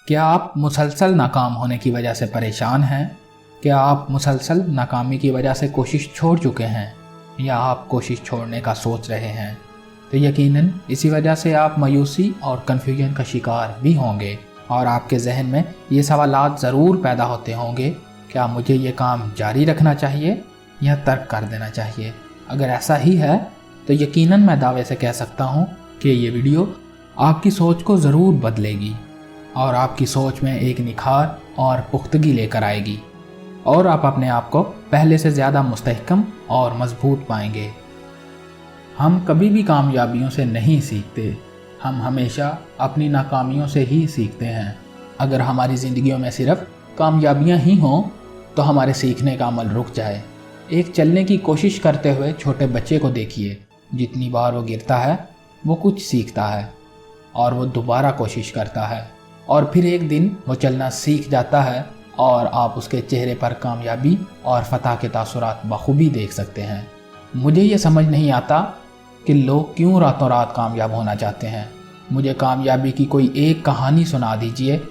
क्या आप मुसलसल नाकाम होने की वजह से परेशान हैं? क्या आप मुसलसल नाकामी की वजह से कोशिश छोड़ चुके हैं या आप कोशिश छोड़ने का सोच रहे हैं? तो यकीनन इसी वजह से आप मायूसी और कन्फ्यूजन का शिकार भी होंगे और आपके जहन में ये सवालात ज़रूर पैदा होते होंगे, क्या मुझे ये काम जारी रखना चाहिए या तर्क कर देना चाहिए? अगर ऐसा ही है तो यकीनन मैं दावे से कह सकता हूँ कि ये वीडियो आपकी सोच को ज़रूर बदलेगी और आपकी सोच में एक निखार और पुख्तगी लेकर आएगी और आप अपने आप को पहले से ज़्यादा मुस्तहकम और मजबूत पाएंगे। हम कभी भी कामयाबियों से नहीं सीखते, हम हमेशा अपनी नाकामियों से ही सीखते हैं। अगर हमारी ज़िंदगियों में सिर्फ कामयाबियां ही हों तो हमारे सीखने का अमल रुक जाए। एक चलने की कोशिश करते हुए छोटे बच्चे को देखिए, जितनी बार वो गिरता है वो कुछ सीखता है और वो दोबारा कोशिश करता है और फिर एक दिन वो चलना सीख जाता है और आप उसके चेहरे पर कामयाबी और फतह के तासुरात बखूबी देख सकते हैं। मुझे ये समझ नहीं आता कि लोग क्यों रातों रात कामयाब होना चाहते हैं। मुझे कामयाबी की कोई एक कहानी सुना दीजिए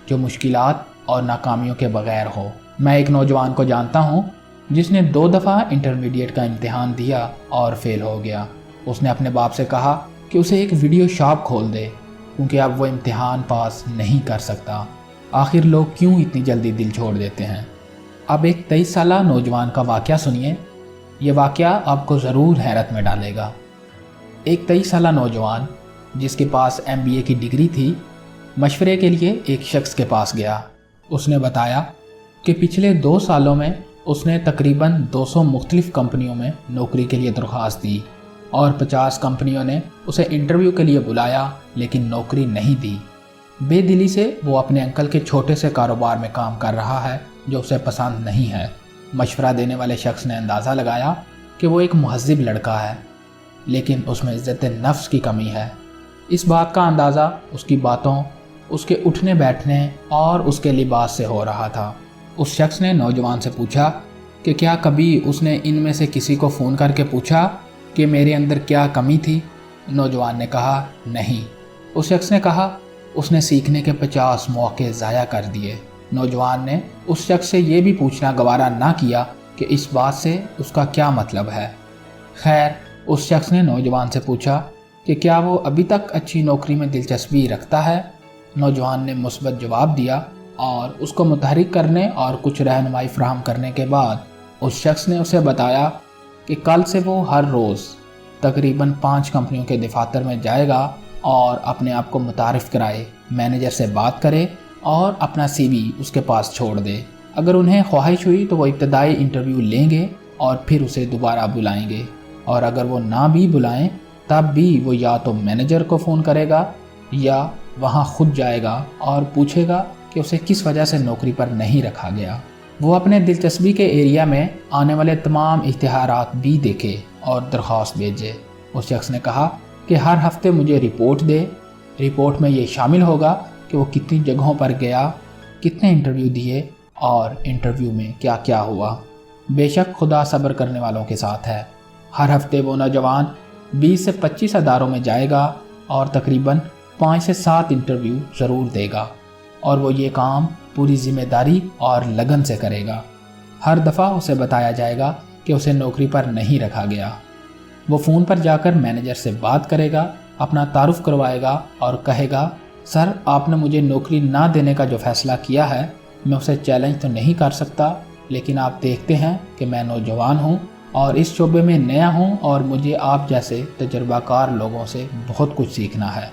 जो मुश्किलात और नाकामियों के बगैर हो। मैं एक नौजवान को जानता हूँ जिसने 2 दफ़ा इंटरमीडिएट का इम्तिहान दिया और फेल हो गया। उसने अपने बाप से कहा कि उसे एक वीडियो शॉप खोल दे क्योंकि अब वो इम्तिहान पास नहीं कर सकता। आखिर लोग क्यों इतनी जल्दी दिल छोड़ देते हैं? अब एक 23 साला नौजवान का वाक़या सुनिए, ये वाक़या आपको ज़रूर हैरत में डालेगा। एक 23 साला नौजवान जिसके पास MBA की डिग्री थी, मशवरे के लिए एक शख्स के पास गया। उसने बताया कि पिछले 2 सालों में उसने तकरीबन 200 मुख्तलिफ़ कंपनियों में नौकरी के लिए दरख्वास्त दी और 50 कंपनियों ने उसे इंटरव्यू के लिए बुलाया लेकिन नौकरी नहीं दी। बेदिली से वो अपने अंकल के छोटे से कारोबार में काम कर रहा है जो उसे पसंद नहीं है। मशवरा देने वाले शख्स ने अंदाज़ा लगाया कि वो एक महज़िब लड़का है लेकिन उसमें इज़्ज़त नफ्स की कमी है। इस बात का अंदाज़ा उसकी बातों, उसके उठने बैठने और उसके लिबास से हो रहा था। उस शख्स ने नौजवान से पूछा कि क्या कभी उसने इनमें से किसी को फ़ोन करके पूछा कि मेरे अंदर क्या कमी थी? नौजवान ने कहा नहीं। उस शख्स ने कहा उसने सीखने के 50 मौके ज़ाया कर दिए। नौजवान ने उस शख्स से ये भी पूछना गवारा ना किया कि इस बात से उसका क्या मतलब है। खैर, उस शख्स ने नौजवान से पूछा कि क्या वो अभी तक अच्छी नौकरी में दिलचस्पी रखता है। नौजवान ने मुस्बत जवाब दिया और उसको मुतहरिक करने और कुछ रहनुमाई फराहम करने के बाद उस शख्स ने उसे बताया कि कल से वो हर रोज़ तकरीबन 5 कंपनियों के दफातर में जाएगा और अपने आप को मुतारिफ़ कराए, मैनेजर से बात करे और अपना CV उसके पास छोड़ दे। अगर उन्हें ख्वाहिश हुई तो वो इब्तदाई इंटरव्यू लेंगे और फिर उसे दोबारा बुलाएंगे और अगर वो ना भी बुलाएं तब भी वो या तो मैनेजर को फ़ोन करेगा या वहाँ खुद जाएगा और पूछेगा कि उसे किस वजह से नौकरी पर नहीं रखा गया। वो अपने दिलचस्पी के एरिया में आने वाले तमाम इश्तिहारात भी देखे और दरख्वास्त भेजे। उस शख्स ने कहा कि हर हफ्ते मुझे रिपोर्ट दे। रिपोर्ट में ये शामिल होगा कि वो कितनी जगहों पर गया, कितने इंटरव्यू दिए और इंटरव्यू में क्या क्या हुआ। बेशक खुदा सब्र करने वालों के साथ है। हर हफ्ते वो नौजवान 20 से 25 अदारों में जाएगा और तकरीबन 5 से 7 इंटरव्यू ज़रूर देगा और वो ये काम पूरी ज़िम्मेदारी और लगन से करेगा। हर दफ़ा उसे बताया जाएगा कि उसे नौकरी पर नहीं रखा गया। वो फ़ोन पर जाकर मैनेजर से बात करेगा, अपना तारुफ करवाएगा और कहेगा, सर आपने मुझे नौकरी ना देने का जो फ़ैसला किया है मैं उसे चैलेंज तो नहीं कर सकता, लेकिन आप देखते हैं कि मैं नौजवान हूँ और इस शोबे में नया हूँ और मुझे आप जैसे तजर्बाकार लोगों से बहुत कुछ सीखना है।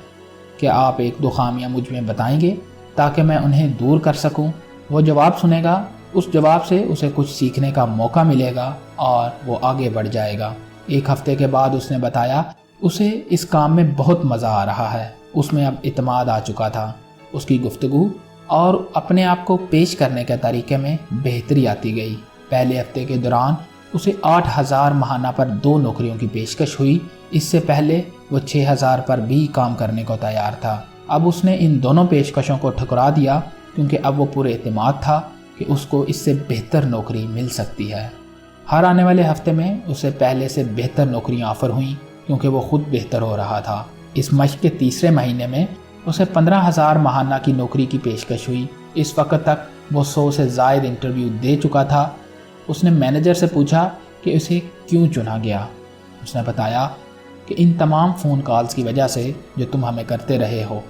क्या आप 1-2 खामियाँ मुझ में बताएंगे ताकि मैं उन्हें दूर कर सकूं? वो जवाब सुनेगा, उस जवाब से उसे कुछ सीखने का मौका मिलेगा और वो आगे बढ़ जाएगा। 1 हफ्ते के बाद उसने बताया उसे इस काम में बहुत मज़ा आ रहा है। उसमें अब इत्मीनान आ चुका था। उसकी गुफ्तगू और अपने आप को पेश करने के तरीके में बेहतरी आती गई। पहले हफ्ते के दौरान उसे 8,000 महाना पर 2 नौकरियों की पेशकश हुई। इससे पहले वो 6,000 पर भी काम करने को तैयार था। अब उसने इन दोनों पेशकशों को ठुकरा दिया क्योंकि अब वो पूरे एतमाद था कि उसको इससे बेहतर नौकरी मिल सकती है। हर आने वाले हफ्ते में उसे पहले से बेहतर नौकरियां ऑफ़र हुईं क्योंकि वो खुद बेहतर हो रहा था। इस मश्क के तीसरे महीने में उसे 15,000 माहाना की नौकरी की पेशकश हुई। इस वक्त तक वो 100 से ज़ायद इंटरव्यू दे चुका था। उसने मैनेजर से पूछा कि उसे क्यों चुना गया। उसने बताया कि इन तमाम फ़ोन कॉल्स की वजह से जो तुम हमें करते रहे हो,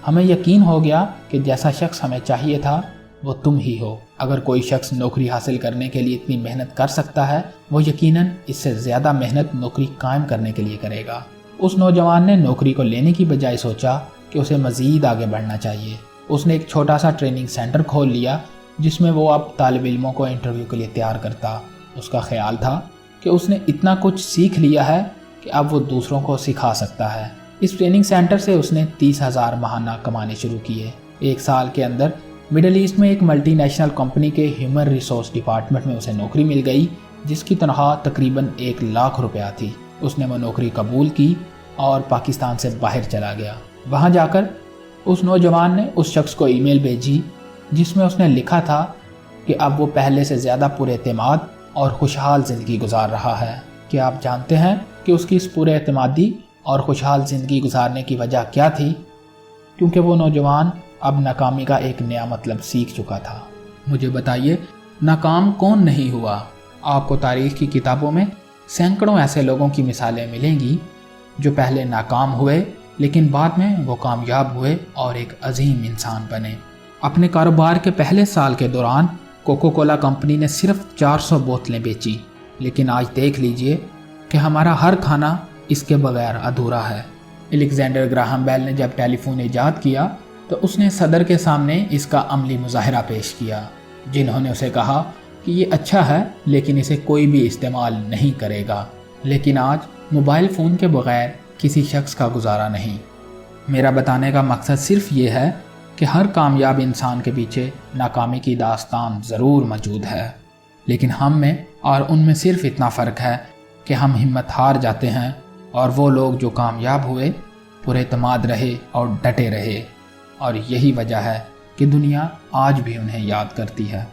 हमें यकीन हो गया कि जैसा शख्स हमें चाहिए था वो तुम ही हो। अगर कोई शख्स नौकरी हासिल करने के लिए इतनी मेहनत कर सकता है, वो यकीनन इससे ज़्यादा मेहनत नौकरी कायम करने के लिए करेगा। उस नौजवान ने नौकरी को लेने की बजाय सोचा कि उसे मज़ीद आगे बढ़ना चाहिए। उसने एक छोटा सा ट्रेनिंग सेंटर खोल लिया जिसमें वो अब तालिब इल्मों को इंटरव्यू के लिए तैयार करता। उसका ख्याल था कि उसने इतना कुछ सीख लिया है कि अब वो दूसरों को सिखा सकता है। इस ट्रेनिंग सेंटर से उसने 30,000 माहाना कमाने शुरू किए। एक साल के अंदर मिडल ईस्ट में एक मल्टीनेशनल कंपनी के ह्यूमन रिसोर्स डिपार्टमेंट में उसे नौकरी मिल गई, जिसकी तनख्वाह तकरीबन 1 लाख रुपया थी। उसने वो नौकरी कबूल की और पाकिस्तान से बाहर चला गया। वहाँ जाकर उस नौजवान ने उस शख्स को ईमेल भेजी जिसमें उसने लिखा था कि अब वो पहले से ज़्यादा पुरएतमाद और खुशहाल ज़िंदगी गुजार रहा है। क्या आप जानते हैं कि उसकी इस पुरएतमादी और खुशहाल ज़िंदगी गुजारने की वजह क्या थी? क्योंकि वो नौजवान अब नाकामी का एक नया मतलब सीख चुका था। मुझे बताइए, नाकाम कौन नहीं हुआ? आपको तारीख़ की किताबों में सैकड़ों ऐसे लोगों की मिसालें मिलेंगी जो पहले नाकाम हुए लेकिन बाद में वो कामयाब हुए और एक अजीम इंसान बने। अपने कारोबार के पहले साल के दौरान कोको कोला कंपनी ने सिर्फ 400 बोतलें बेची, लेकिन आज देख लीजिए कि हमारा हर खाना इसके बगैर अधूरा है। अलेक्जेंडर ग्राहम बेल ने जब टेलीफोन ईजाद किया तो उसने सदर के सामने इसका अमली मुजाहिरा पेश किया, जिन्होंने उसे कहा कि ये अच्छा है लेकिन इसे कोई भी इस्तेमाल नहीं करेगा। लेकिन आज मोबाइल फ़ोन के बगैर किसी शख्स का गुजारा नहीं। मेरा बताने का मकसद सिर्फ ये है कि हर कामयाब इंसान के पीछे नाकामी की दास्तान ज़रूर मौजूद है, लेकिन हम में और उनमें सिर्फ इतना फ़र्क है कि हम हिम्मत हार जाते हैं और वो लोग जो कामयाब हुए पुरएतमाद रहे और डटे रहे, और यही वजह है कि दुनिया आज भी उन्हें याद करती है।